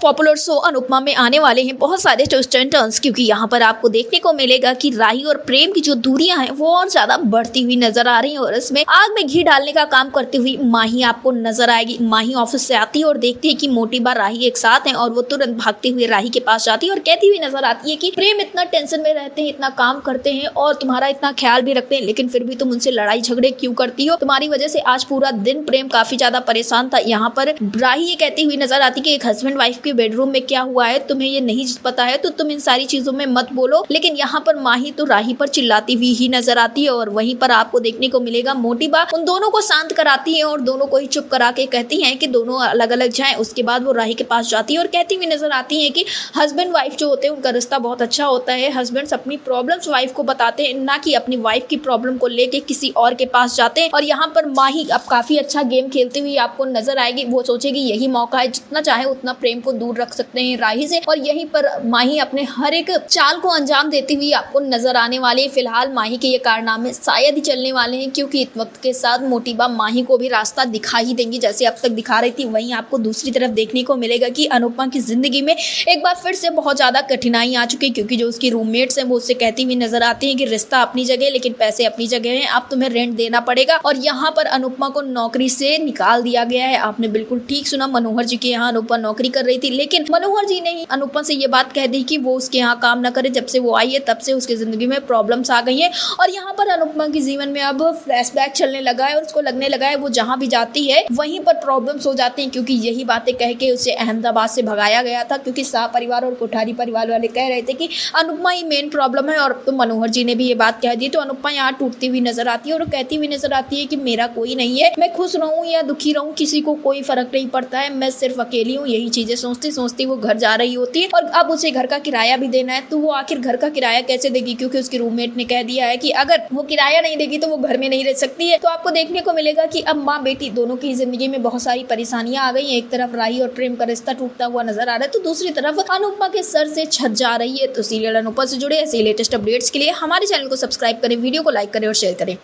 Popular show Anupama में आने वाले हैं बहुत सारे ट्विस्ट एंड टर्न्स, क्योंकि यहाँ पर आपको देखने को मिलेगा कि राही और प्रेम की जो दूरियां हैं वो और ज्यादा बढ़ती हुई नजर आ रही हैं और इसमें आग में घी डालने का काम करती हुई माही आपको नजर आएगी। माही ऑफिस से आती है और देखती है कि मोटी बा राही एक साथ हैं और वो तुरंत भागते हुए राही के पास जाती है और कहती हुई नजर आती है कि प्रेम इतना टेंशन में रहते हैं, इतना काम करते हैं और तुम्हारा इतना ख्याल भी रखते हैं, लेकिन फिर भी तुम उनसे लड़ाई झगड़े क्यों करती हो? तुम्हारी वजह से आज पूरा दिन प्रेम काफी ज्यादा परेशान था। यहाँ पर राही ये कहती हुई नजर आती है कि एक हस्बैंड वाइफ के बेडरूम में क्या हुआ है तुम्हें ये नहीं पता है, तो तुम इन सारी चीजों में मत बोलो। लेकिन यहाँ पर माही तो राही पर चिल्लाती हुई ही नजर आती है और वहीं पर आपको देखने को मिलेगा मोटी बा उन दोनों को शांत कराती है और दोनों को ही चुप करा के कहती है कि दोनों अलग अलग जाएं। उसके बाद वो राही के पास जाती है और कहती हुई नजर आती है कि हस्बैंड वाइफ जो होते हैं उनका रिश्ता बहुत अच्छा होता है। हस्बैंड्स अपनी प्रॉब्लम्स वाइफ को बताते हैं, ना कि अपनी वाइफ की प्रॉब्लम को लेके किसी और के पास जाते हैं। और यहाँ पर माही अब काफी अच्छा गेम खेलती हुई आपको नजर आएगी। वो सोचेगी यही मौका है, जितना चाहे उतना प्रेम को दूर रख सकते हैं राही से, और यहीं पर माही अपने हर एक चाल को अंजाम देती हुई आपको नजर आने वाली है। फिलहाल माही के ये कारनामे शायद ही चलने वाले हैं, क्योंकि इस वक्त के साथ मोटी बा माही को भी रास्ता दिखा ही देंगी जैसे अब तक दिखा रही थी। वहीं आपको दूसरी तरफ देखने को मिलेगा कि अनुपमा की जिंदगी में एक बार फिर से बहुत ज्यादा कठिनाई आ चुकी है, क्योंकि जो उसकी रूममेट्स हैं वो उससे कहती हुई नजर आती है कि रिश्ता अपनी जगह लेकिन पैसे अपनी जगह है, अब तुम्हें रेंट देना पड़ेगा। और यहाँ पर अनुपमा को नौकरी से निकाल दिया गया है। आपने बिल्कुल ठीक सुना, मनोहर जी के यहाँ अनुपमा नौकरी कर रही थी, लेकिन मनोहर जी ने ही अनुपमा से ये बात कह दी कि वो उसके यहाँ काम न करे। जब से वो आई है तब से उसकी जिंदगी में प्रॉब्लम्स आ गई हैं और यहाँ पर अनुपमा के जीवन में अब फ्लैशबैक चलने लगा है और उसको लगने लगा है वो जहाँ भी जाती है वहीं पर प्रॉब्लम्स हो जाती हैं, क्योंकि यही बातें कह के उसे अहमदाबाद से भगाया गया था, क्योंकि शाह परिवार और कोठारी परिवार वाले कह रहे थे कि अनुपमा ही मेन प्रॉब्लम है। और तो मनोहर जी ने भी ये बात कह दी, तो अनुपमा यहाँ टूटती हुई नजर आती है और कहती हुई नजर आती है कि मेरा कोई नहीं है, मैं खुश रहूं या दुखी रहूं किसी को कोई फर्क नहीं पड़ता है, मैं सिर्फ अकेली हूँ। यही चीजें सोचती सोचती वो घर जा रही होती है और अब उसे घर का किराया भी देना है, तो वो आखिर घर का किराया कैसे देगी, क्योंकि उसकी रूममेट ने कह दिया है कि अगर वो किराया नहीं देगी तो वो घर में नहीं रह सकती है। तो आपको देखने को मिलेगा कि अब माँ बेटी दोनों की जिंदगी में बहुत सारी परेशानियां आ गई हैं। एक तरफ राही और प्रेम का रिश्ता टूटता हुआ नजर आ रहा है, तो दूसरी तरफ अनुपमा के सर से छत जा रही है। तो सीरियल अनुपमा से जुड़े ऐसे लेटेस्ट अपडेट्स के लिए हमारे चैनल को सब्सक्राइब करें, वीडियो को लाइक करें और शेयर करें।